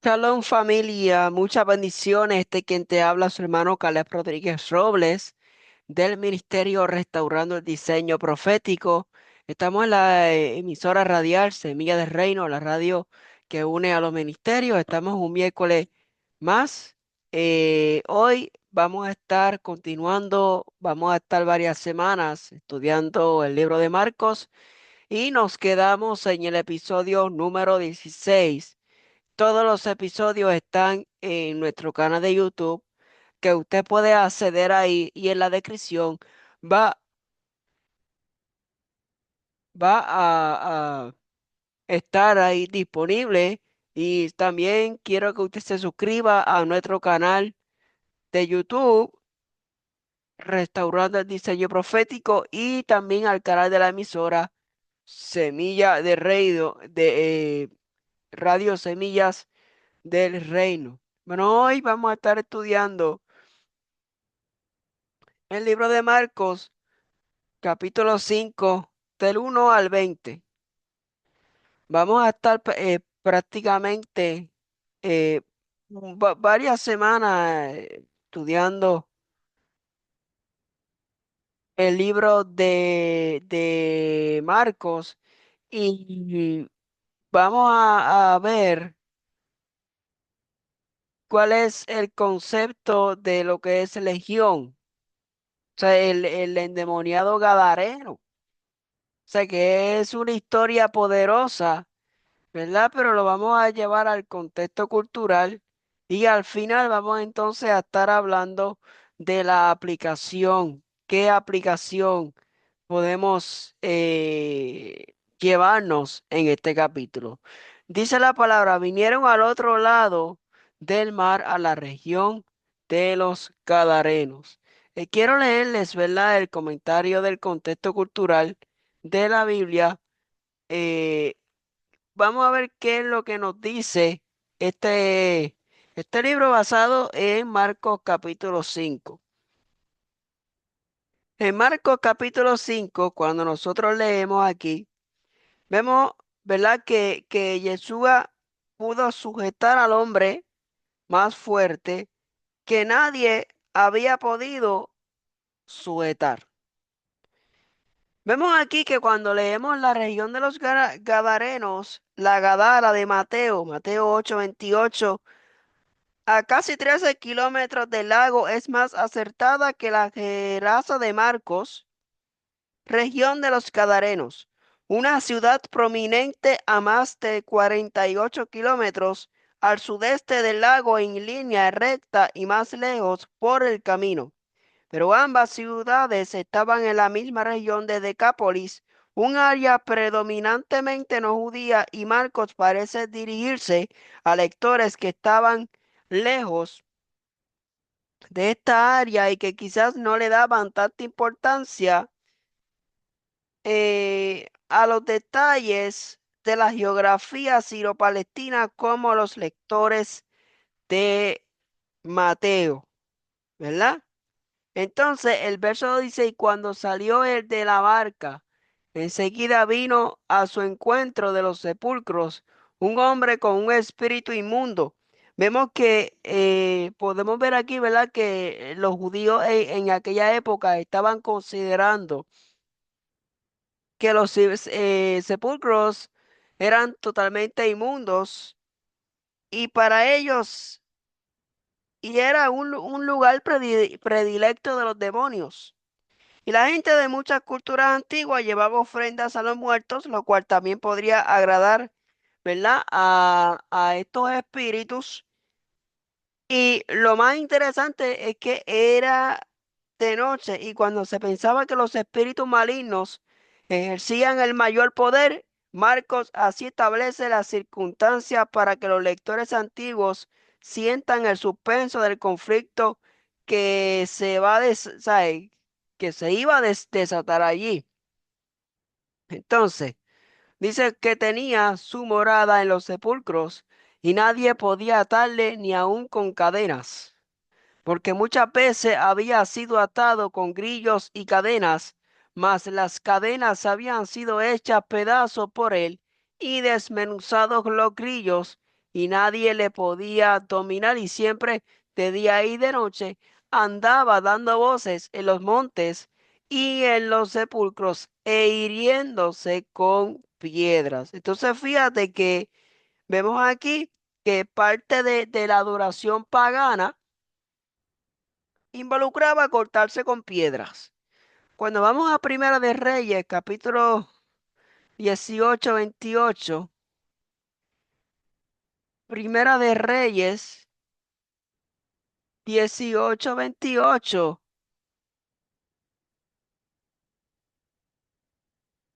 Shalom familia, muchas bendiciones. Quien te habla, su hermano Caleb Rodríguez Robles, del Ministerio Restaurando el Diseño Profético. Estamos en la emisora radial Semilla del Reino, la radio que une a los ministerios. Estamos un miércoles más. Hoy vamos a estar continuando, vamos a estar varias semanas estudiando el libro de Marcos y nos quedamos en el episodio número 16. Todos los episodios están en nuestro canal de YouTube, que usted puede acceder ahí y en la descripción va, va a estar ahí disponible. Y también quiero que usted se suscriba a nuestro canal de YouTube, Restaurando el Diseño Profético, y también al canal de la emisora Semilla de Reino, de Radio Semillas del Reino. Bueno, hoy vamos a estar estudiando el libro de Marcos, capítulo 5 del 1 al 20. Vamos a estar prácticamente varias semanas estudiando el libro de Marcos y vamos a ver cuál es el concepto de lo que es legión, o sea, el endemoniado gadareno. O sea, que es una historia poderosa, ¿verdad? Pero lo vamos a llevar al contexto cultural y al final vamos entonces a estar hablando de la aplicación. ¿Qué aplicación podemos llevarnos en este capítulo? Dice la palabra, vinieron al otro lado del mar, a la región de los Gadarenos. Quiero leerles, ¿verdad?, el comentario del contexto cultural de la Biblia. eh, Vamos a ver qué es lo que nos dice este, este libro basado en Marcos capítulo 5. En Marcos capítulo 5, cuando nosotros leemos aquí, vemos, ¿verdad?, que Yeshua pudo sujetar al hombre más fuerte que nadie había podido sujetar. Vemos aquí que cuando leemos la región de los Gadarenos, la Gadara de Mateo, Mateo 8:28, a casi 13 kilómetros del lago, es más acertada que la Gerasa de Marcos, región de los Gadarenos, una ciudad prominente a más de 48 kilómetros al sudeste del lago en línea recta y más lejos por el camino. Pero ambas ciudades estaban en la misma región de Decápolis, un área predominantemente no judía, y Marcos parece dirigirse a lectores que estaban lejos de esta área y que quizás no le daban tanta importancia a los detalles de la geografía siro-palestina como los lectores de Mateo, ¿verdad? Entonces el verso dice, y cuando salió él de la barca, enseguida vino a su encuentro de los sepulcros un hombre con un espíritu inmundo. Vemos que podemos ver aquí, ¿verdad?, que los judíos en aquella época estaban considerando que los sepulcros eran totalmente inmundos y para ellos, y era un lugar predilecto de los demonios. Y la gente de muchas culturas antiguas llevaba ofrendas a los muertos, lo cual también podría agradar, ¿verdad?, a estos espíritus. Y lo más interesante es que era de noche y cuando se pensaba que los espíritus malignos ejercían el mayor poder, Marcos así establece las circunstancias para que los lectores antiguos sientan el suspenso del conflicto que se va a que se iba a desatar allí. Entonces, dice que tenía su morada en los sepulcros y nadie podía atarle ni aun con cadenas porque muchas veces había sido atado con grillos y cadenas, mas las cadenas habían sido hechas pedazos por él y desmenuzados los grillos, y nadie le podía dominar y siempre de día y de noche andaba dando voces en los montes y en los sepulcros e hiriéndose con piedras. Entonces fíjate que vemos aquí que parte de la adoración pagana involucraba cortarse con piedras. Cuando vamos a Primera de Reyes, capítulo 18-28, Primera de Reyes 18-28,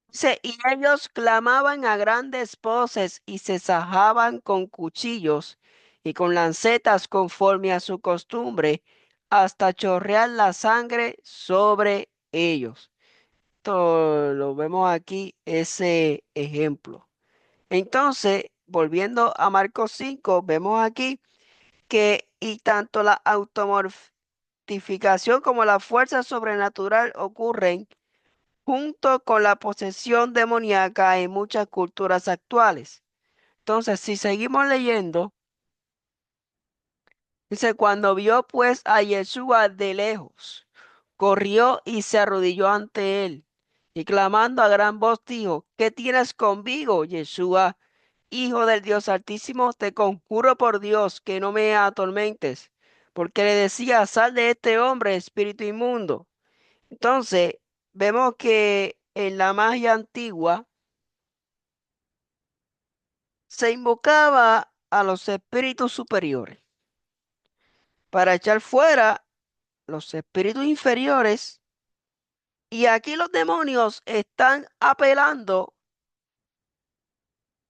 dice, y ellos clamaban a grandes voces y se sajaban con cuchillos y con lancetas conforme a su costumbre, hasta chorrear la sangre sobre ellos. Esto lo vemos aquí, ese ejemplo. Entonces, volviendo a Marcos 5, vemos aquí que y tanto la automortificación como la fuerza sobrenatural ocurren junto con la posesión demoníaca en muchas culturas actuales. Entonces, si seguimos leyendo, dice, cuando vio pues a Yeshua de lejos, corrió y se arrodilló ante él, y clamando a gran voz dijo, ¿qué tienes conmigo, Yeshua, Hijo del Dios Altísimo? Te conjuro por Dios que no me atormentes, porque le decía, sal de este hombre, espíritu inmundo. Entonces, vemos que en la magia antigua se invocaba a los espíritus superiores para echar fuera los espíritus inferiores. Y aquí los demonios están apelando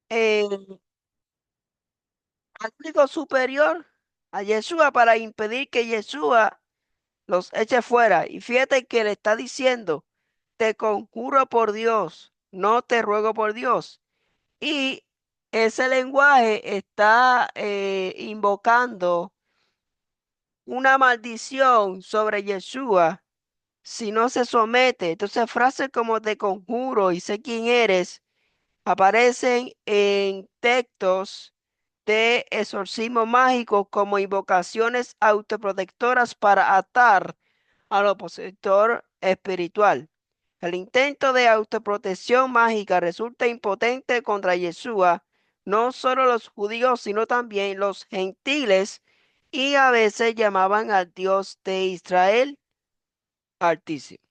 al único superior, a Yeshua, para impedir que Yeshua los eche fuera. Y fíjate que le está diciendo, te conjuro por Dios, no te ruego por Dios. Y ese lenguaje está invocando una maldición sobre Yeshua si no se somete. Entonces, frases como te conjuro y sé quién eres aparecen en textos de exorcismo mágico como invocaciones autoprotectoras para atar al opositor espiritual. El intento de autoprotección mágica resulta impotente contra Yeshua, no solo los judíos, sino también los gentiles, y a veces llamaban al Dios de Israel Altísimo.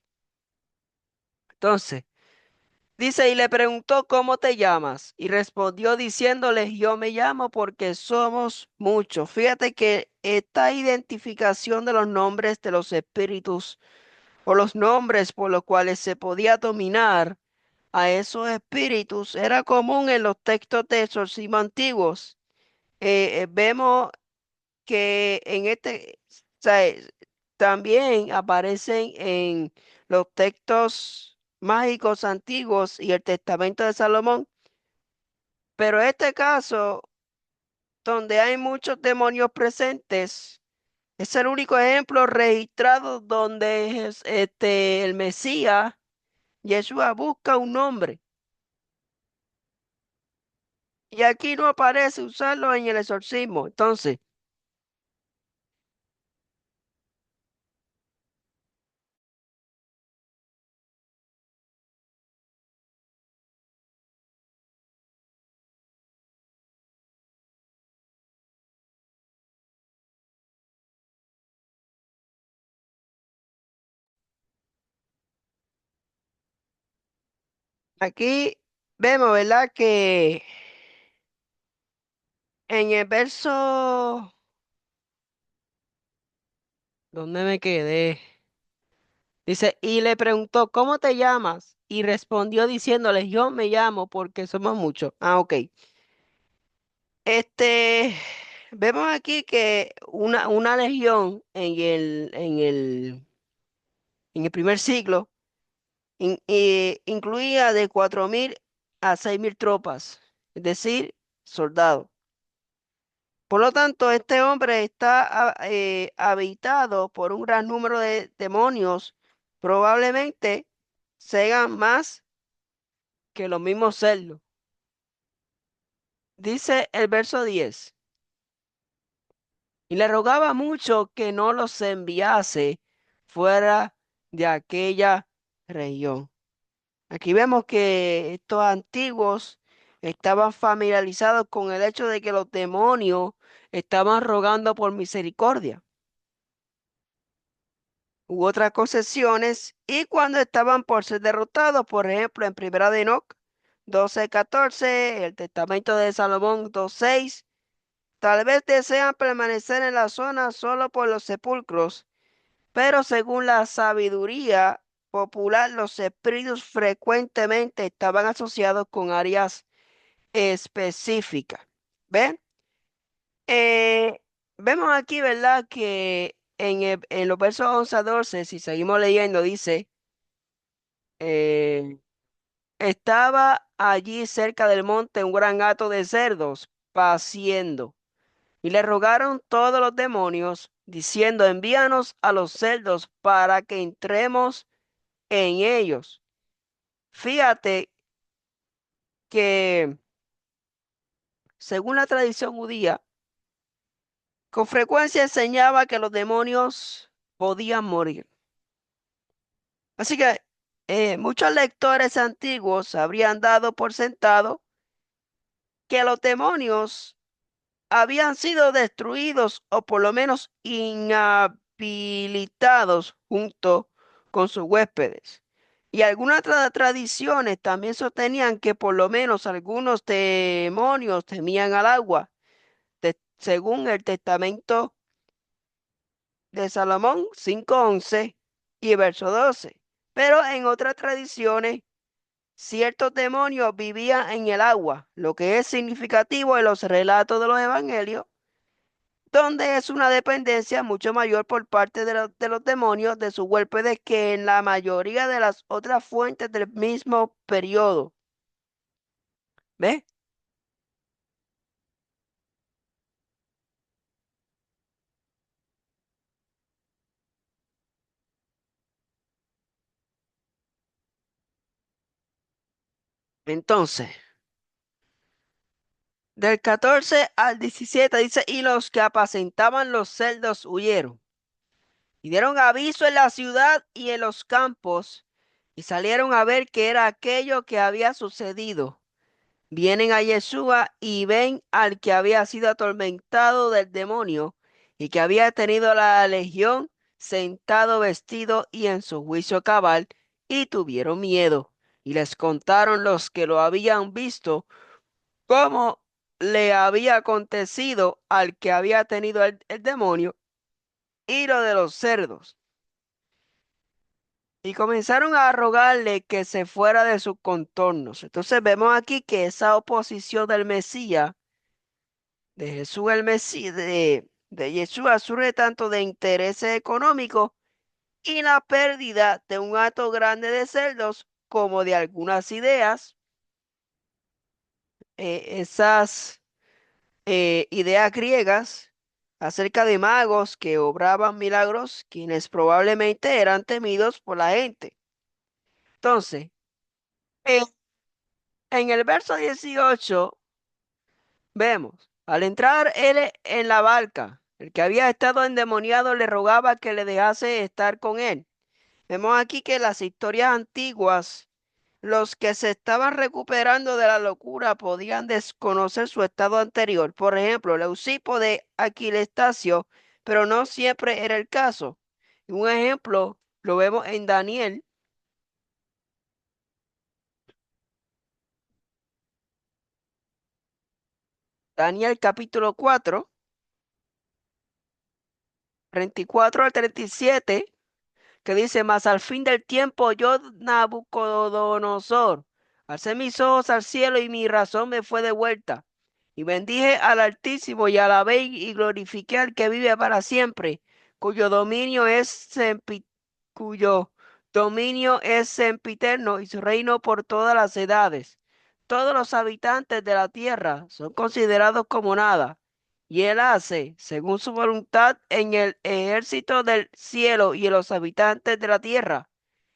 Entonces, dice, y le preguntó, ¿cómo te llamas? Y respondió diciéndole, yo me llamo porque somos muchos. Fíjate que esta identificación de los nombres de los espíritus o los nombres por los cuales se podía dominar a esos espíritus era común en los textos de exorcismo antiguos. Vemos que en o sea, también aparecen en los textos mágicos antiguos y el Testamento de Salomón, pero este caso, donde hay muchos demonios presentes, es el único ejemplo registrado donde el Mesías, Yeshua, busca un nombre. Y aquí no aparece usarlo en el exorcismo. Entonces, aquí vemos, ¿verdad? Que en el verso, ¿dónde me quedé? Dice, y le preguntó, ¿cómo te llamas? Y respondió diciéndole, yo me llamo porque somos muchos. Ah, ok. Este, vemos aquí que una legión en el primer siglo incluía de 4.000 a 6.000 tropas, es decir, soldados. Por lo tanto, este hombre está habitado por un gran número de demonios, probablemente sean más que los mismos cerdos. Dice el verso 10. Y le rogaba mucho que no los enviase fuera de aquella región. Aquí vemos que estos antiguos estaban familiarizados con el hecho de que los demonios estaban rogando por misericordia. Hubo otras concesiones y cuando estaban por ser derrotados, por ejemplo, en Primera de Enoc 12:14, el Testamento de Salomón 2:6, tal vez desean permanecer en la zona solo por los sepulcros, pero según la sabiduría popular, los espíritus frecuentemente estaban asociados con áreas específicas. ¿Ven? Eh, Vemos aquí, ¿verdad? Que en los versos 11 a 12, si seguimos leyendo, dice, eh, estaba allí cerca del monte un gran hato de cerdos paciendo, y le rogaron todos los demonios, diciendo, envíanos a los cerdos para que entremos en ellos. Fíjate que, según la tradición judía, con frecuencia enseñaba que los demonios podían morir. Así que muchos lectores antiguos habrían dado por sentado que los demonios habían sido destruidos o por lo menos inhabilitados junto con sus huéspedes. Y algunas tradiciones también sostenían que por lo menos algunos demonios temían al agua, según el Testamento de Salomón 5:11 y verso 12. Pero en otras tradiciones, ciertos demonios vivían en el agua, lo que es significativo en los relatos de los evangelios, donde es una dependencia mucho mayor por parte de los demonios de sus huéspedes que en la mayoría de las otras fuentes del mismo periodo. ¿Ves? Entonces, del 14 al 17 dice, y los que apacentaban los cerdos huyeron. Y dieron aviso en la ciudad y en los campos, y salieron a ver qué era aquello que había sucedido. Vienen a Yeshua y ven al que había sido atormentado del demonio y que había tenido la legión sentado vestido y en su juicio cabal, y tuvieron miedo. Y les contaron los que lo habían visto cómo le había acontecido al que había tenido el demonio y lo de los cerdos. Y comenzaron a rogarle que se fuera de sus contornos. Entonces vemos aquí que esa oposición del Mesías, de Jesús el Mesías, de Yeshua surge tanto de intereses económicos y la pérdida de un hato grande de cerdos como de algunas ideas, esas ideas griegas acerca de magos que obraban milagros, quienes probablemente eran temidos por la gente. Entonces, eh, en el verso 18 vemos, al entrar él en la barca, el que había estado endemoniado le rogaba que le dejase estar con él. Vemos aquí que las historias antiguas, los que se estaban recuperando de la locura podían desconocer su estado anterior. Por ejemplo, Leucipo de Aquilestacio, pero no siempre era el caso. Un ejemplo lo vemos en Daniel capítulo 4, 34 al 37, que dice, mas al fin del tiempo yo, Nabucodonosor, alcé mis ojos al cielo y mi razón me fue devuelta. Y bendije al Altísimo y alabé y glorifiqué al que vive para siempre, cuyo dominio es cuyo dominio es sempiterno y su reino por todas las edades. Todos los habitantes de la tierra son considerados como nada, y él hace, según su voluntad, en el ejército del cielo y en los habitantes de la tierra.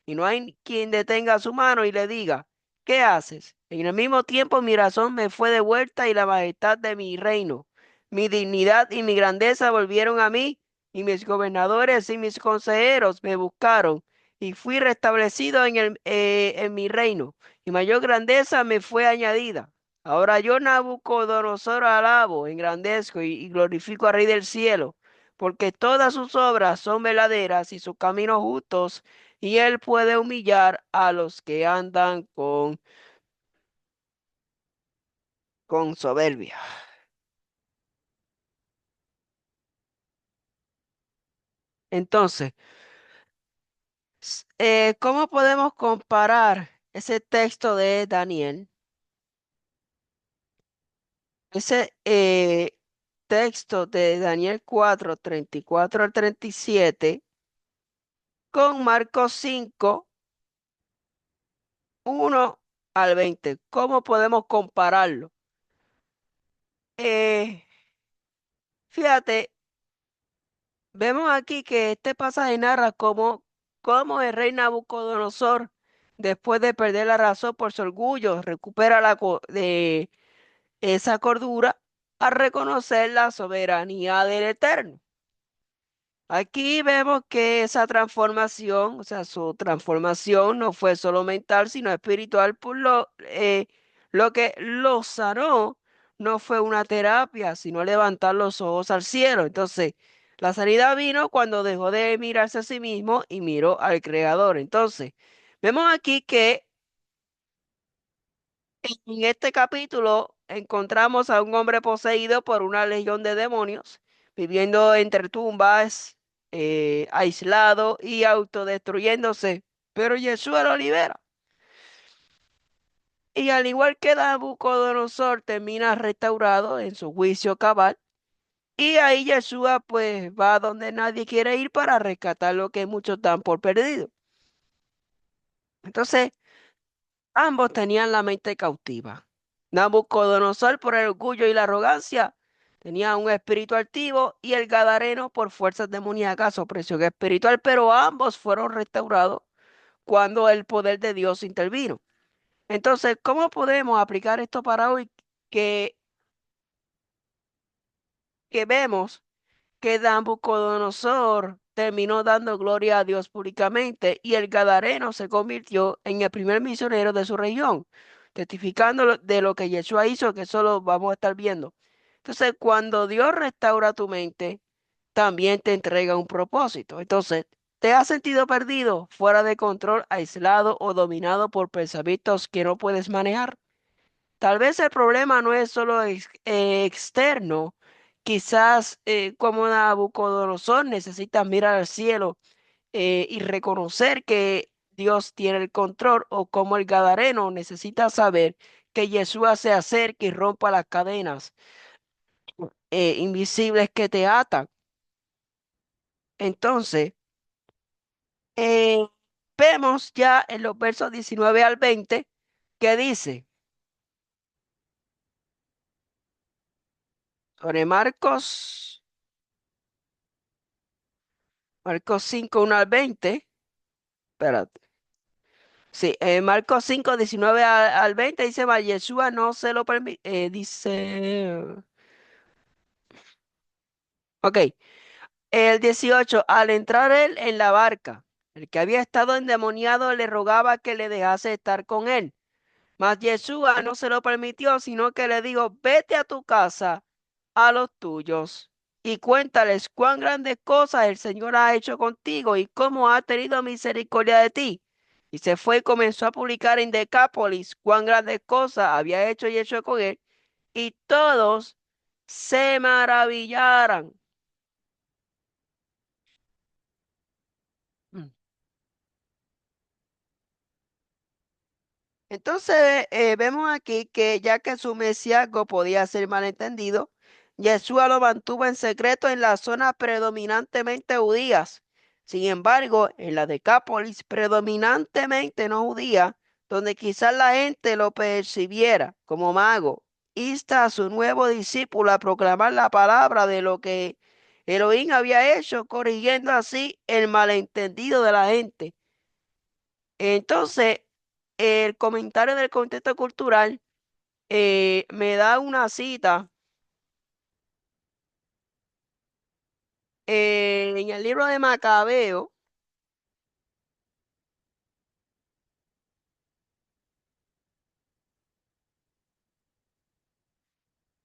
Y no hay quien detenga su mano y le diga, ¿Qué haces? En el mismo tiempo mi razón me fue devuelta y la majestad de mi reino. Mi dignidad y mi grandeza volvieron a mí, y mis gobernadores y mis consejeros me buscaron, y fui restablecido en mi reino, y mayor grandeza me fue añadida. Ahora yo, Nabucodonosor, alabo, engrandezco y glorifico al Rey del cielo, porque todas sus obras son verdaderas y sus caminos justos, y él puede humillar a los que andan con soberbia. Entonces, ¿cómo podemos comparar ese texto de Daniel, ese texto de Daniel 4:34 al 37, con Marcos 5:1 al 20? ¿Cómo podemos compararlo? Eh, Fíjate, vemos aquí que este pasaje narra cómo el rey Nabucodonosor, después de perder la razón por su orgullo, recupera de esa cordura al reconocer la soberanía del Eterno. Aquí vemos que esa transformación, o sea, su transformación no fue solo mental, sino espiritual, lo que lo sanó no fue una terapia, sino levantar los ojos al cielo. Entonces, la sanidad vino cuando dejó de mirarse a sí mismo y miró al Creador. Entonces, vemos aquí que en este capítulo encontramos a un hombre poseído por una legión de demonios, viviendo entre tumbas, aislado y autodestruyéndose, pero Yeshua lo libera. Y al igual que Nabucodonosor termina restaurado en su juicio cabal, y ahí Yeshua pues va a donde nadie quiere ir para rescatar lo que muchos dan por perdido. Entonces, ambos tenían la mente cautiva. Nabucodonosor, por el orgullo y la arrogancia, tenía un espíritu altivo, y el Gadareno por fuerzas demoníacas, opresión espiritual, pero ambos fueron restaurados cuando el poder de Dios intervino. Entonces, ¿cómo podemos aplicar esto para hoy que, que vemos que Nabucodonosor terminó dando gloria a Dios públicamente, y el Gadareno se convirtió en el primer misionero de su región, testificando de lo que Yeshua hizo, que eso lo vamos a estar viendo? Entonces, cuando Dios restaura tu mente, también te entrega un propósito. Entonces, ¿te has sentido perdido, fuera de control, aislado o dominado por pensamientos que no puedes manejar? Tal vez el problema no es solo externo. Quizás, como Nabucodonosor, necesitas mirar al cielo y reconocer que Dios tiene el control, o como el Gadareno necesita saber que Yeshua se acerque y rompa las cadenas invisibles que te atan. Entonces, eh, vemos ya en los versos 19 al 20 que dice sobre Marcos 5:1 al 20. Espérate. Sí, Marcos 5:19 al 20 dice: "Mas Yeshua no se lo permite", dice, ok, el 18: "Al entrar él en la barca, el que había estado endemoniado le rogaba que le dejase estar con él. Mas Yeshua no se lo permitió, sino que le dijo: Vete a tu casa, a los tuyos, y cuéntales cuán grandes cosas el Señor ha hecho contigo y cómo ha tenido misericordia de ti. Y se fue y comenzó a publicar en Decápolis cuán grandes cosas había hecho Yeshua con él, y todos se maravillaron." Mm. Entonces, vemos aquí que ya que su mesiaco podía ser malentendido, Yeshua lo mantuvo en secreto en las zonas predominantemente judías. Sin embargo, en la Decápolis predominantemente no judía, donde quizás la gente lo percibiera como mago, insta a su nuevo discípulo a proclamar la palabra de lo que Elohim había hecho, corrigiendo así el malentendido de la gente. Entonces, el comentario del contexto cultural me da una cita en el libro de Macabeo.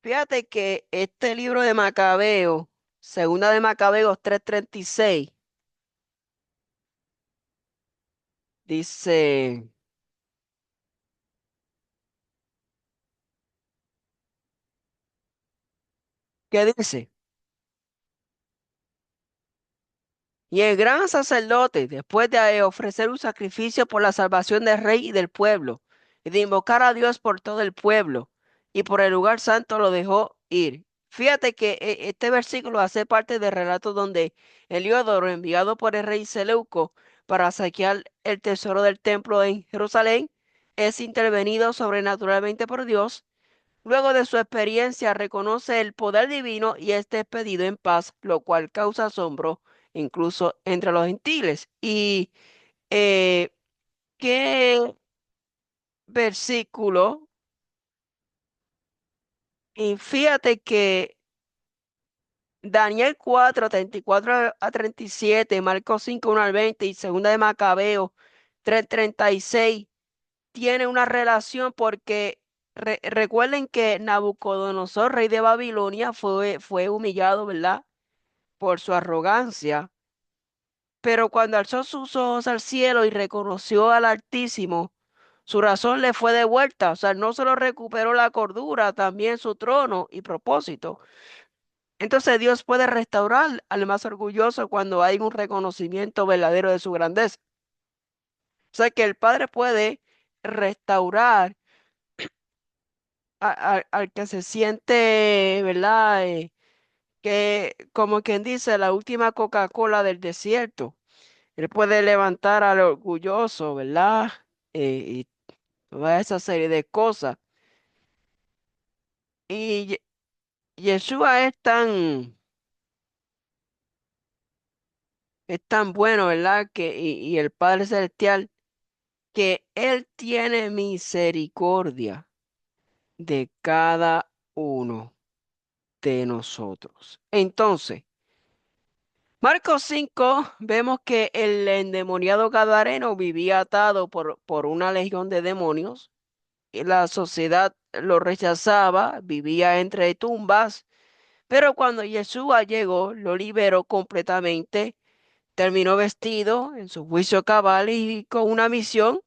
Fíjate que este libro de Macabeo, segunda de Macabeos 3:36, dice, ¿qué dice? Y el gran sacerdote, después de ofrecer un sacrificio por la salvación del rey y del pueblo, y de invocar a Dios por todo el pueblo, y por el lugar santo lo dejó ir. Fíjate que este versículo hace parte del relato donde Heliodoro, enviado por el rey Seleuco para saquear el tesoro del templo en Jerusalén, es intervenido sobrenaturalmente por Dios. Luego de su experiencia reconoce el poder divino y es despedido en paz, lo cual causa asombro incluso entre los gentiles. Y eh, qué versículo, y fíjate que Daniel 4 34 a 37, Marcos 5 1 al 20 y segunda de Macabeo 3 36 tiene una relación porque recuerden que Nabucodonosor, rey de Babilonia, fue humillado, ¿verdad? Por su arrogancia, pero cuando alzó sus ojos al cielo y reconoció al Altísimo, su razón le fue devuelta, o sea, no solo recuperó la cordura, también su trono y propósito. Entonces Dios puede restaurar al más orgulloso cuando hay un reconocimiento verdadero de su grandeza. O sea que el Padre puede restaurar al que se siente, ¿verdad? Que como quien dice, la última Coca-Cola del desierto. Él puede levantar al orgulloso, ¿verdad? Y toda esa serie de cosas. Y Yeshua es tan bueno, ¿verdad? Y el Padre Celestial, que Él tiene misericordia de cada uno de nosotros. Entonces, Marcos 5, vemos que el endemoniado gadareno vivía atado por una legión de demonios. Y la sociedad lo rechazaba, vivía entre tumbas, pero cuando Yeshua llegó, lo liberó completamente, terminó vestido en su juicio cabal y con una misión,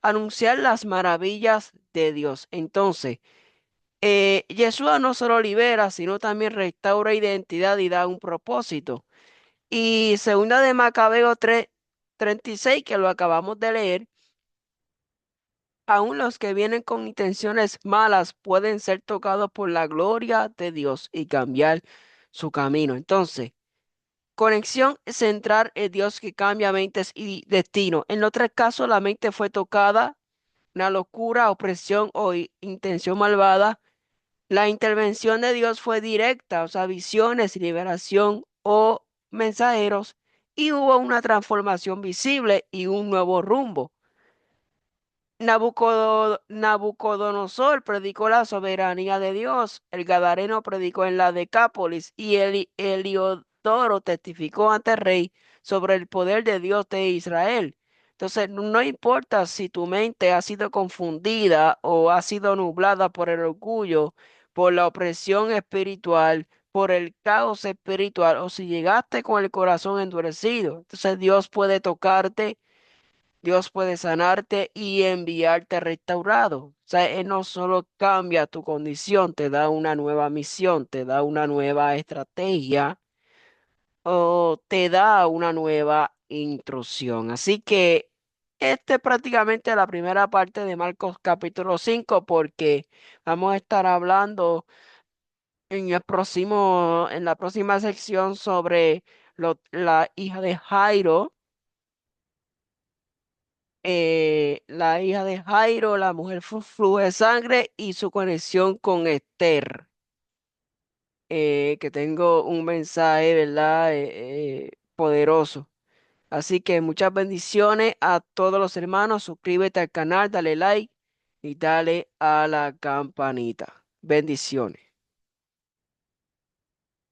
anunciar las maravillas de Dios. Entonces, Yeshua no solo libera, sino también restaura identidad y da un propósito. Y segunda de Macabeo 3:36, que lo acabamos de leer, aún los que vienen con intenciones malas pueden ser tocados por la gloria de Dios y cambiar su camino. Entonces, conexión central es Dios que cambia mentes y destino. En los tres casos, la mente fue tocada, una locura, opresión o intención malvada. La intervención de Dios fue directa, o sea, visiones, liberación o mensajeros, y hubo una transformación visible y un nuevo rumbo. Nabucodonosor predicó la soberanía de Dios, el Gadareno predicó en la Decápolis y Heliodoro testificó ante el rey sobre el poder de Dios de Israel. Entonces, no importa si tu mente ha sido confundida o ha sido nublada por el orgullo, por la opresión espiritual, por el caos espiritual, o si llegaste con el corazón endurecido. Entonces, Dios puede tocarte, Dios puede sanarte y enviarte restaurado. O sea, Él no solo cambia tu condición, te da una nueva misión, te da una nueva estrategia o te da una nueva instrucción. Así que esta es prácticamente la primera parte de Marcos capítulo 5 porque vamos a estar hablando en la próxima sección sobre la hija de Jairo, la hija de Jairo, la mujer flujo de sangre y su conexión con Esther, que tengo un mensaje, ¿verdad? Poderoso. Así que muchas bendiciones a todos los hermanos. Suscríbete al canal, dale like y dale a la campanita. Bendiciones.